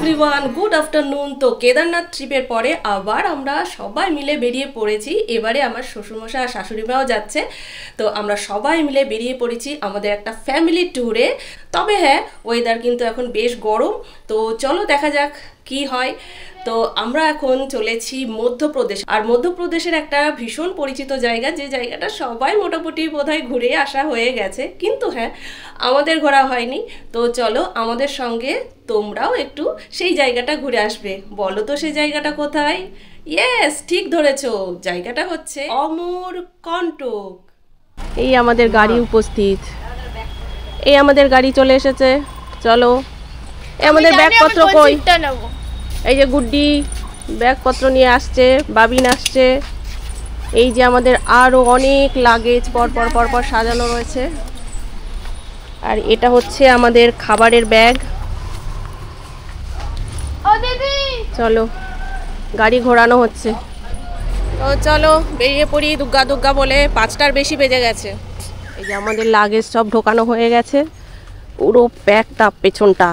Everyone, good afternoon. তো কেদারনাথ ট্রিপের পরে আবার আমরা সবাই মিলে বেরিয়ে পড়েছি। এবারে আমার শ্বশুরমশাই আর শাশুড়িমাও যাচ্ছে। তো আমরা সবাই মিলে বেরিয়ে পড়েছি আমাদের একটা ফ্যামিলি ট্যুরে। তবে হ্যাঁ, ওয়েদার কিন্তু এখন বেশ গরম। তো চলো দেখা যাক কি হয়। তো আমরা এখন চলেছি মধ্যপ্রদেশ। আর মধ্যপ্রদেশের একটা ভীষণ পরিচিত জায়গা, যে জায়গাটা সবাই মোটামুটি বোধহয় ঘুরে আসা হয়ে গেছে, কিন্তু হ্যাঁ আমাদের ঘোরা হয়নি। তো চলো আমাদের সঙ্গে তোমরাও একটু সেই জায়গাটা ঘুরে আসবে। বলো তো সেই জায়গাটা কোথায়? ইয়েস, ঠিক ধরেছো, জায়গাটা হচ্ছে অমরকন্টক। এই আমাদের গাড়ি উপস্থিত, এই আমাদের গাড়ি চলে এসেছে। চলো, এই আমাদের ব্যাগপত্র কই? এই যে গুড্ডি ব্যাগপত্র নিয়ে আসছে, বাবিন আসছে। এই যে আমাদের আরও অনেক লাগেজ পরপর পরপর সাজানো রয়েছে। আর এটা হচ্ছে আমাদের খাবারের ব্যাগ। চলো, গাড়ি ঘোরানো হচ্ছে। তো চলো বেরিয়ে পড়ি দুগ্গা দুগ্গা বলে। 5টার বেশি বেজে গেছে। এই যে আমাদের লাগেজ সব ঢোকানো হয়ে গেছে, পুরো প্যাকটা পেছনটা।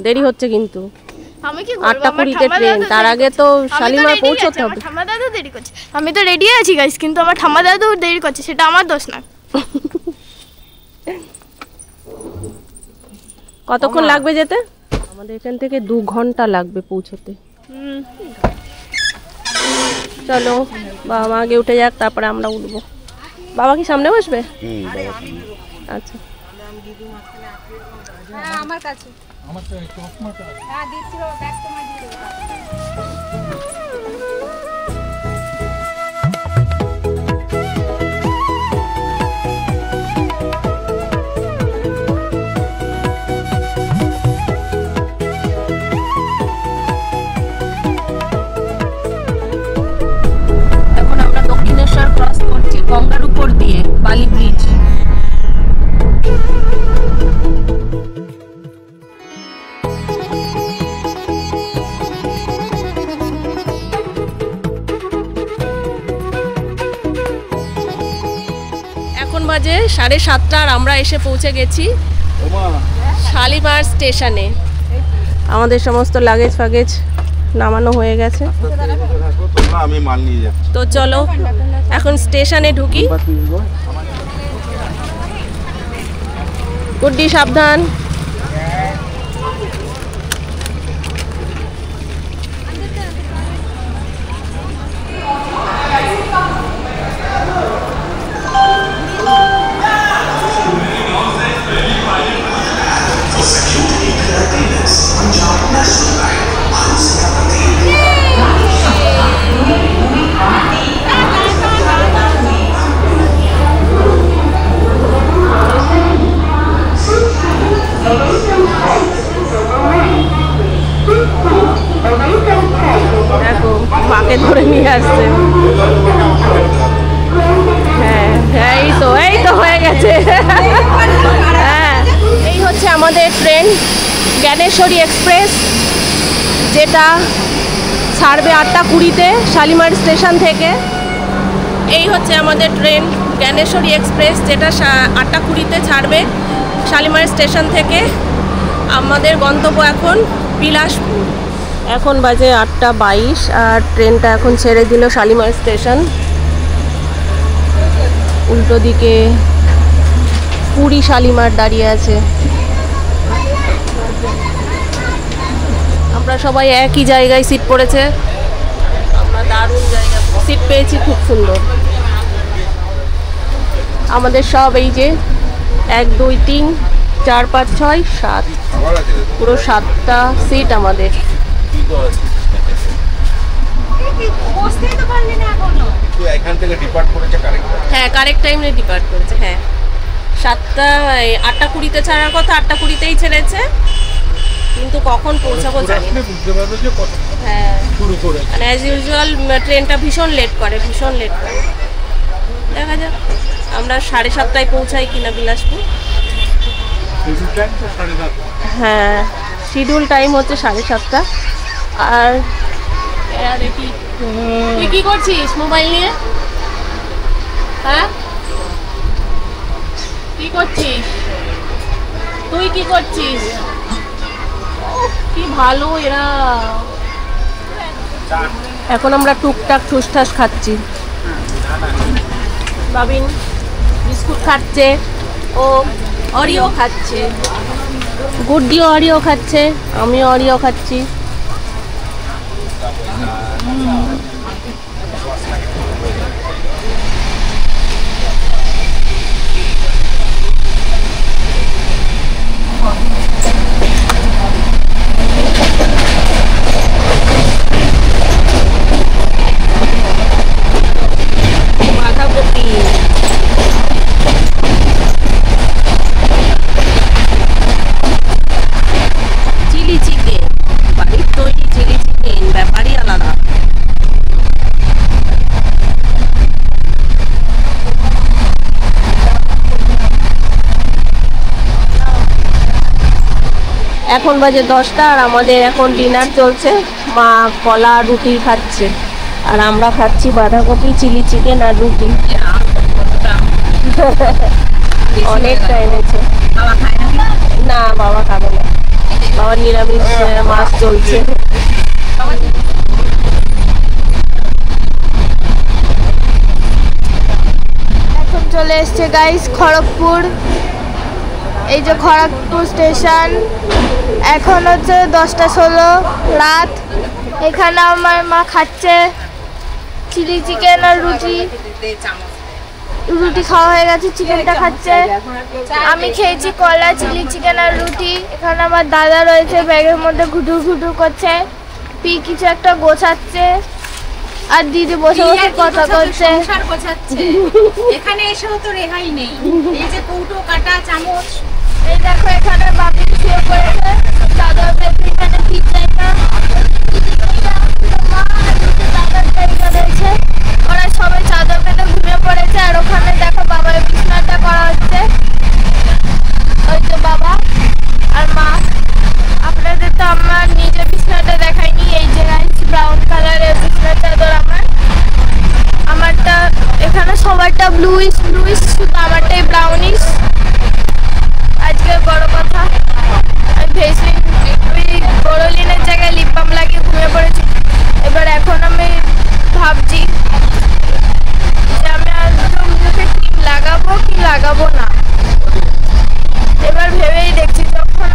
দেরি হচ্ছে কিন্তু 8:20-তে ট্রেন, তার আগে তো শালিমার পৌঁছতে হবে। ঠাম্মা দাদু দেরি করছে, আমি তো রেডি আছি গাইস, কিন্তু আমার ঠাম্মা দাদু দেরি করছে, সেটা আমার দোষ না। কতক্ষণ লাগবে যেতে? আমাদের এখান থেকে 2 ঘন্টা লাগবে পৌঁছতে। চলো বাবা মা আগে উঠে যাক, তারপরে আমরা উঠবো। বাবা কি সামনে বসবে? আচ্ছা, আমার কাছে এখন আমরা দক্ষিণেশ্বর ক্রস করছি গঙ্গার উপর দিয়ে, বালি ব্রিজ। এখন বাজে 7:30 আর আমরা এসে পৌঁছে গেছি শালিমার স্টেশনে। আমাদের সমস্ত লাগেজ ফাগেজ নামানো হয়ে গেছে। তো চলো এখন স্টেশনে ঢুকি। গুড্ডি সাবধান। দেখো মাকে ধরে নিয়ে আসছে। হ্যাঁ এই তো হয়ে গেছে। হ্যাঁ, এই হচ্ছে আমাদের ট্রেন জ্ঞানেশ্বরী এক্সপ্রেস, যেটা ছাড়বে 8:20-তে শালিমার স্টেশন থেকে। এই হচ্ছে আমাদের ট্রেন জ্ঞানেশ্বরী এক্সপ্রেস, যেটা 8:20-তে ছাড়বে শালিমার স্টেশন থেকে। আমাদের গন্তব্য এখন বিলাসপুর। এখন বাজে 8:22 আর ট্রেনটা এখন ছেড়ে দিল শালিমার স্টেশন। উল্টো দিকে পুরী শালিমার দাঁড়িয়ে আছে। আমরা সবাই একই জায়গায় সিট পড়েছে। আমরা দারুণ জায়গা সিট পেয়েছি, খুব সুন্দর। আমাদের সব এই যে 1 2 3 4 5 6 7, পুরো 7টা সিট আমাদের। হ্যাঁ, কারেক্ট টাইমে ডিপার্ট করেছে। হ্যাঁ, 8:20-তে ছাড়ার কথা, 8:20-তেই ছেড়েছে, কিন্তু কখন পৌঁছাবো জানি না। হ্যাঁ, মানে অ্যাজ ইউজুয়াল ট্রেনটা ভীষণ লেট করে। দেখা যাক আমরা 7:30টায় পৌঁছাই কিনা বিলাসপুর। হ্যাঁ, শিডিউল টাইম হচ্ছে 7:30টা। আর দেখি তুই কি করছিস মোবাইল নিয়ে? হ্যাঁ, কি করছিস তুই? কি করছিস? ও কি ভালো এরা। এখন আমরা টুকটাক ঠুসঠাস খাচ্ছি। বাবিন বিস্কুট খাচ্ছে, ও অরিও খাচ্ছে, গুড্ডিও অরিও খাচ্ছে, আমিও অরিও খাচ্ছি। বাঁধাকপি, চিলি চিকেন, বাড়ির তৈরি চিলি চিকেন ব্যাপারই আলাদা। এখন বাজে 10টা আর আমাদের এখন ডিনার চলছে। মা কলা রুটি খাচ্ছে আর আমরা খাচ্ছি বাঁধাকপি, চিলি চিকেন আর রুটি। অনেকটা এনেছে। না, বাবা খাবে না, বাবার নিরামিষ মাছ চলছে। এখন চলে এসছে গাইস খড়গপুর। এই যে খড়গপুর স্টেশন। এখন হচ্ছে 10:16 রাত। এখানে আমার মা খাচ্ছে চিলি চিকেন আর রুটি। রুটি খাওয়া হয়ে গেছে, চিকেনটা খাচ্ছে। আমি খেয়েছি কলা, চিলি চিকেন আর রুটি। এখানে আমার দাদা রয়েছে, ব্যাগের মধ্যে ঘুটুর ঘুটুর করছে। পি কিছু একটা গোছাচ্ছে আর দিদি বসে বসে কথা বলছে। এখানে এসেও তো রেহাই নেই। এই যে কৌটো কাটা চামচ, এই দেখো এখানে বাপি শুয়ে পড়েছে চাদর পেতে। এখানে ঠিক জায়গা, মা আর দুটো দাদার জায়গা রয়েছে। ওরা সবাই চাদর পেতে ঘুমিয়ে পড়েছে। আর ওখানে দেখো বাবার বিছানাটা করা হচ্ছে। ওই তো বাবা আর মা। আপনাদের তো আমার নিজের বিছানাটা দেখাইনি। এই যে গাইস ব্রাউন কালারের বিছানার চাদর আমারটা। এখানে সবারটা ব্লুইশ ব্লুইশ, শুধু আমারটাই ব্রাউনিশ। আজকে বড় কথা, আমি ভেসলিন ওই বড়লিনের জায়গায় লিপ বাম লাগিয়ে ঘুমিয়ে পড়েছি। এবার এখন আমি ভাবছি যে আমি একদম মুখে ক্রিম লাগাবো কি লাগাবো না। এবার ভেবেই দেখছি যখন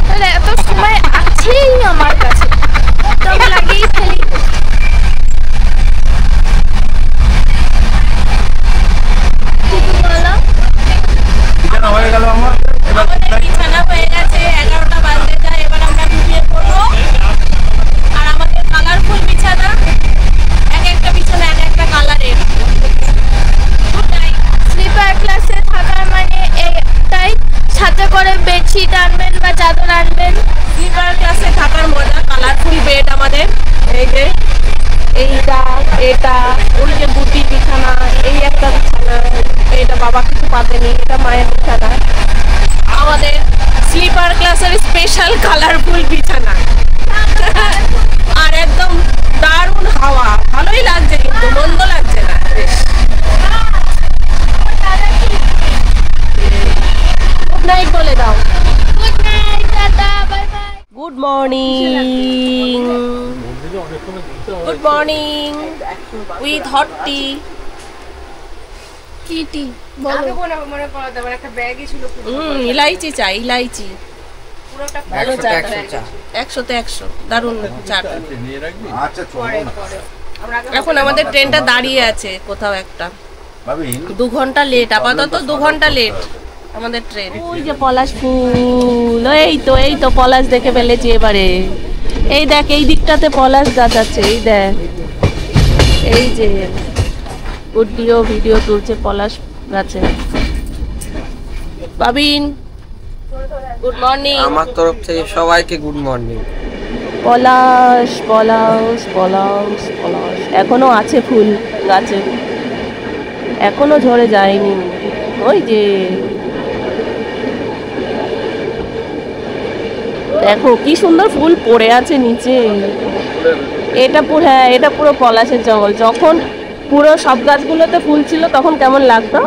তাহলে এত সময় আছেই আমার কাছে, তো আমি লাগিয়েই ফেলি। আমাদের বিছানা হয়ে গেছে, 11টা বাজতে যায়। এবার আমরা ঘুমিয়ে পড়বো। আর আমাদের কালারফুল বিছানা, এক একটা বিছানা এক একটা কালারের। স্লিপার ক্লাসে থাকার মানে একটাই, সাথে করে বেডশিট আনবেন বা চাদর আনবেন। স্লিপার ক্লাসে থাকার মজা, কালারফুল বেড আমাদের। এই যে এইটা, এটা, ওই যে বুটি বিছানা, এই একটা বিছানা, এটা বাবা কিছু পাতেনি, এটা মায়ের বিছানা। আমাদের স্লিপার ক্লাসের স্পেশাল কালারফুল বিছানা। আর একদম দারুণ হাওয়া, ভালোই লাগছে, কিন্তু মন্দ লাগছে না। গুড নাইট বলে দাও। Good night, tata, bye bye. Good morning, good morning with hot tea. কি টি বলো? মনে করো তোমার একটা ব্যাগই ছিল। ইলাইচি চা, ইলাইচি পুরোটা ভালো চা, 100-তে 100, দারুণ চাটা। এখন আমাদের ট্রেনটা দাঁড়িয়ে আছে কোথাও একটা, 2 ঘন্টা লেট, আপাতত 2 ঘন্টা লেট আমাদের ট্রেন। ওই যে পলাশ ফুল, এই তো পলাশ দেখে ফেলেছি এবারে। এই দেখ, এই দিকটাতে পলাশ গাছ আছে, এই দেখ, এই যে গুড্ডিও ভিডিও তুলছে পলাশ গাছে। বাবিন গুড মর্নিং। আমার তরফ থেকে সবাইকে গুড মর্নিং। পলাশ পলাশ পলাশ পলাশ এখনো আছে ফুল গাছে, এখনো ঝরে যায়নি। ওই যে দেখো কি সুন্দর ফুল পড়ে আছে নিচে। এটা পুরো, হ্যাঁ এটা পুরো পলাশের জঙ্গল। যখন পুরো সব গাছগুলোতে ফুল ছিল তখন কেমন লাগতো।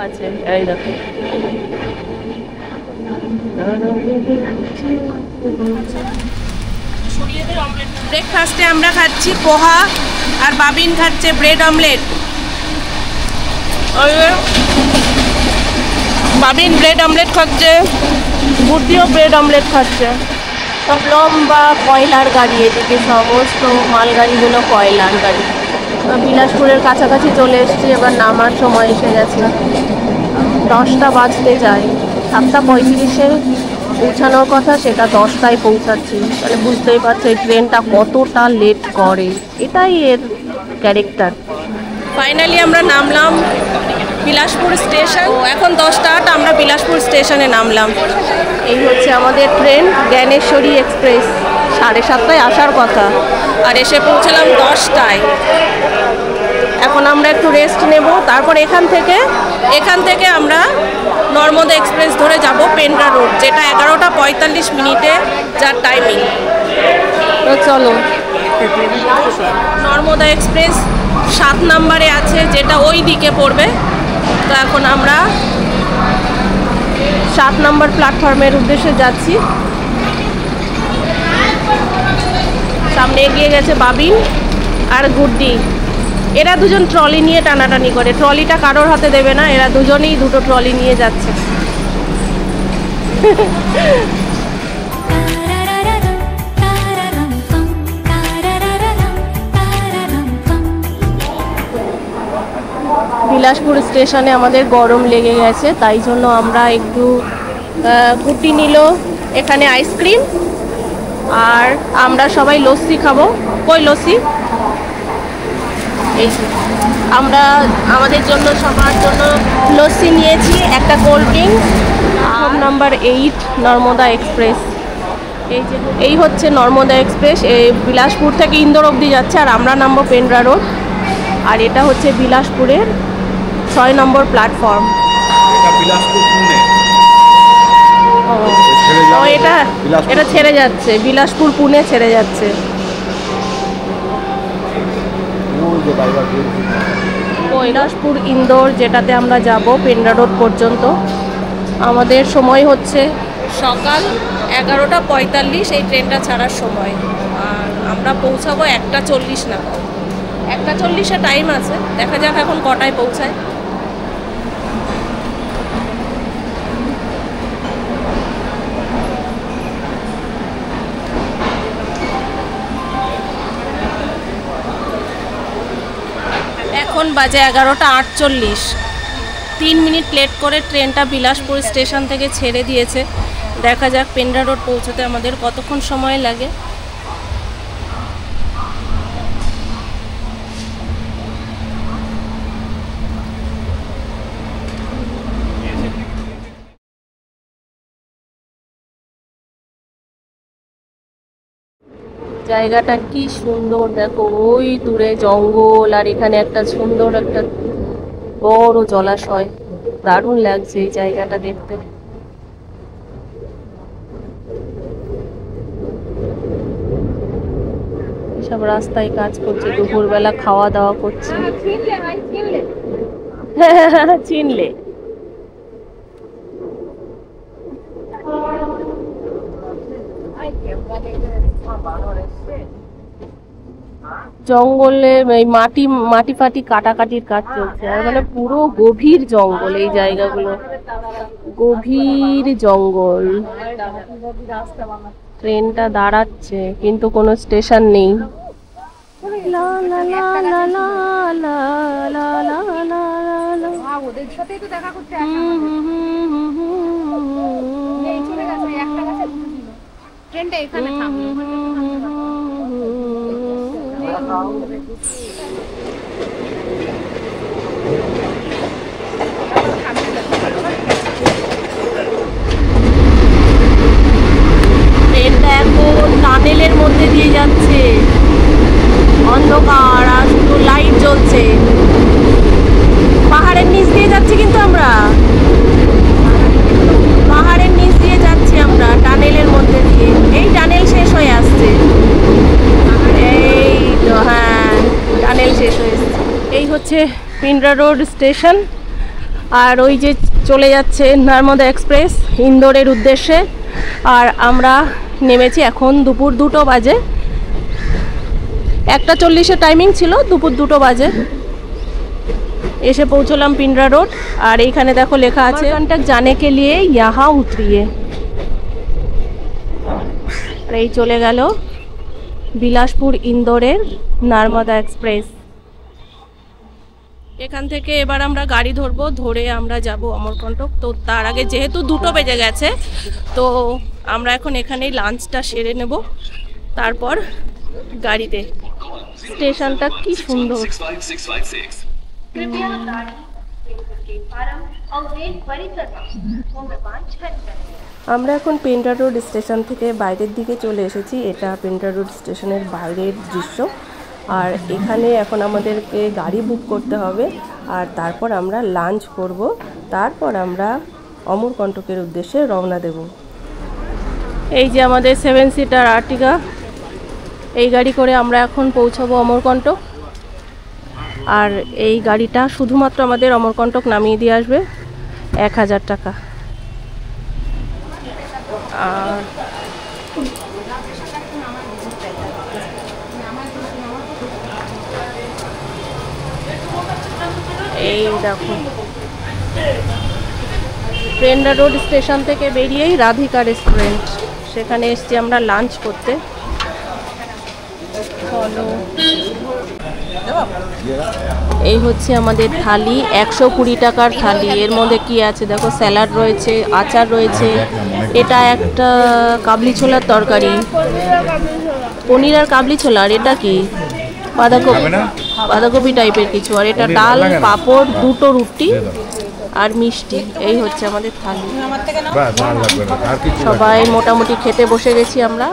আছে এই দেখো, ব্রেকফাস্টে আমরা খাচ্ছি পোহা আর বাবিন খাচ্ছে ব্রেড অমলেট। বাবিন ব্রেড অমলেট খাচ্ছে, বুদ্ধিও ব্রেড অমলেট খাচ্ছে। সব লম্বা কয়লার গাড়ি, এদিকে সমস্ত মালগাড়িগুলো কয়লার গাড়ি। বিলাসপুরের কাছাকাছি চলে এসেছি, এবার নামার সময় এসে গেছে। 10টা বাজতে যায়, 7:35-এ পৌঁছানোর কথা, সেটা 10টায় পৌঁছাচ্ছি। তাহলে বুঝতেই পারছো এই ট্রেনটা কতটা লেট করে, এটাই এর ক্যারেক্টার। ফাইনালি আমরা নামলাম বিলাসপুর স্টেশন। এখন 10টা, আমরা বিলাসপুর স্টেশনে নামলাম। এই হচ্ছে আমাদের ট্রেন জ্ঞানেশ্বরী এক্সপ্রেস। 7:30টায় আসার কথা, আর এসে পৌঁছালাম 10টায়। এখন আমরা একটু রেস্ট নেব, তারপর এখান থেকে আমরা নর্মদা এক্সপ্রেস ধরে যাব পেন্ড্রা রোড, যেটা 11:45 যার টাইমিং। তো চলো, নর্মদা এক্সপ্রেস 7 নম্বরে আছে, যেটা ওই দিকে পড়বে। তো এখন আমরা 7 নম্বর প্ল্যাটফর্মের উদ্দেশ্যে যাচ্ছি। সামনে এগিয়ে গেছে বাবিন আর গুড্ডি। এরা দুজন ট্রলি নিয়ে টানাটানি করে, ট্রলিটা কারোর হাতে দেবে না, এরা দুজনেই দুটো ট্রলি নিয়ে যাচ্ছে। বিলাসপুর স্টেশনে আমাদের গরম লেগে গেছে, তাই জন্য আমরা একটু কুটি নিল এখানে আইসক্রিম, আর আমরা সবাই লস্যি খাবো। কই লস্যি? এই আমরা আমাদের জন্য সবার জন্য লস্যি নিয়েছি, একটা cold drink. Number 8 Narmada express. এই হচ্ছে নর্মদা এক্সপ্রেস, এই বিলাসপুর থেকে ইন্দোর অবধি যাচ্ছে, আর আমরা নামবো পেন্ড্রা রোড। আর এটা হচ্ছে বিলাসপুরের 6 নম্বর প্ল্যাটফর্ম। এটা ছেড়ে যাচ্ছে, বিলাসপুর পুনে ছেড়ে যাচ্ছে। কৈলাসপুর ইন্দোর, যেটাতে আমরা যাব পেন্ড্রা রোড পর্যন্ত। আমাদের সময় হচ্ছে সকাল 11:45 এই ট্রেনটা ছাড়ার সময়, আর আমরা পৌঁছাবো 1:40 নাগাদ। 1:40-এ টাইম আছে, দেখা যাক এখন কটায় পৌঁছায়। এখন বাজে 11:48। 3 মিনিট লেট করে ট্রেনটা বিলাসপুর স্টেশন থেকে ছেড়ে দিয়েছে। দেখা যাক পেন্ড্রা রোড পৌঁছতে আমাদের কতক্ষণ সময় লাগে। জায়গাটা কি সুন্দর, দেখো ওই দূরে জঙ্গল, আর এখানে একটা সুন্দর একটা বড় জলাশয়। দারুণ লাগছে এই জায়গাটা দেখতে। সব রাস্তায় কাজ করছে, দুপুরবেলা খাওয়া দাওয়া করছে। চিনলে জঙ্গলে এই মাটি ফাটি কাটাকাটির কাজ চলছে, আর মানে পুরো গভীর জঙ্গল এই জায়গাগুলো, গভীর জঙ্গল। ট্রেনটা দাঁড়াচ্ছে কিন্তু কোনো স্টেশন নেই। ওদের সাথেই তো দেখা করতে ট্রেনটা এখানে থামলো। ট্রেনটা এখন টানেলের মধ্যে দিয়ে যাচ্ছে, অন্ধকার আর শুধু লাইট জ্বলছে। পাহাড়ের নিচ দিয়ে যাচ্ছি, কিন্তু আমরা পাহাড়ের নিচ দিয়ে যাচ্ছি, আমরা টানেলের মধ্যে দিয়ে। এই টানেল শেষ হয়ে আসছে, এই তো, হ্যাঁ টানেল শেষ হয়ে আসছে। এই হচ্ছে পেন্ড্রা রোড স্টেশন, আর ওই যে চলে যাচ্ছে নর্মদা এক্সপ্রেস ইন্দোরের উদ্দেশ্যে। আর আমরা নেমেছি এখন দুপুর 2টো বাজে, 1:40 টাইমিং ছিল, দুপুর 2টো বাজে এসে পৌঁছলাম পিন্ডরা রোড। আর এইখানে দেখো লেখা আছে কন্ট্যাক্ট জানে কে লিয়ে ইহাঁ উতরিয়ে। আর এই চলে গেল বিলাসপুর ইন্দোরের নর্মদা এক্সপ্রেস। এখান থেকে এবার আমরা গাড়ি ধরবো, ধরে আমরা যাব অমরকণ্টক। তো তার আগে যেহেতু 2টো বেজে গেছে, তো আমরা এখন এখানেই লাঞ্চটা সেরে নেব, তারপর গাড়িতে। স্টেশনটা কি সুন্দর। আমরা এখন পিন্ডরা রোড স্টেশন থেকে বাইরের দিকে চলে এসেছি। এটা পিন্ডরা রোড স্টেশনের বাইরের দৃশ্য। আর এখানে এখন আমাদেরকে গাড়ি বুক করতে হবে, আর তারপর আমরা লাঞ্চ করব, তারপর আমরা অমরকণ্টকের উদ্দেশ্যে রওনা দেব। এই যে আমাদের 7 সিটার আর্টিকা, এই গাড়ি করে আমরা এখন পৌঁছাবো অমরকণ্টক। আর এই গাড়িটা শুধুমাত্র আমাদের অমরকণ্টক নামিয়ে দিয়ে আসবে, 1000 টাকা। আর এই দেখো পিন্ডরা রোড স্টেশন থেকে বেরিয়েই রাধিকা রেস্টুরেন্ট, সেখানে এসেছি আমরা লাঞ্চ করতে। চলো, এই হচ্ছে আমাদের থালি, 120 টাকার থালি। এর মধ্যে কি আছে দেখো, স্যালাড রয়েছে, আচার রয়েছে, এটা একটা কাবলি ছোলার তরকারি, পনির আর কাবলি ছোলা। আর এটা কি বাঁধাকপি টাইপের কিছু। আর এটা ডাল, পাঁপড়, 2টো রুটি আর মিষ্টি। এই হচ্ছে আমাদের থালি। সবাই মোটামুটি খেতে বসে গেছি আমরা।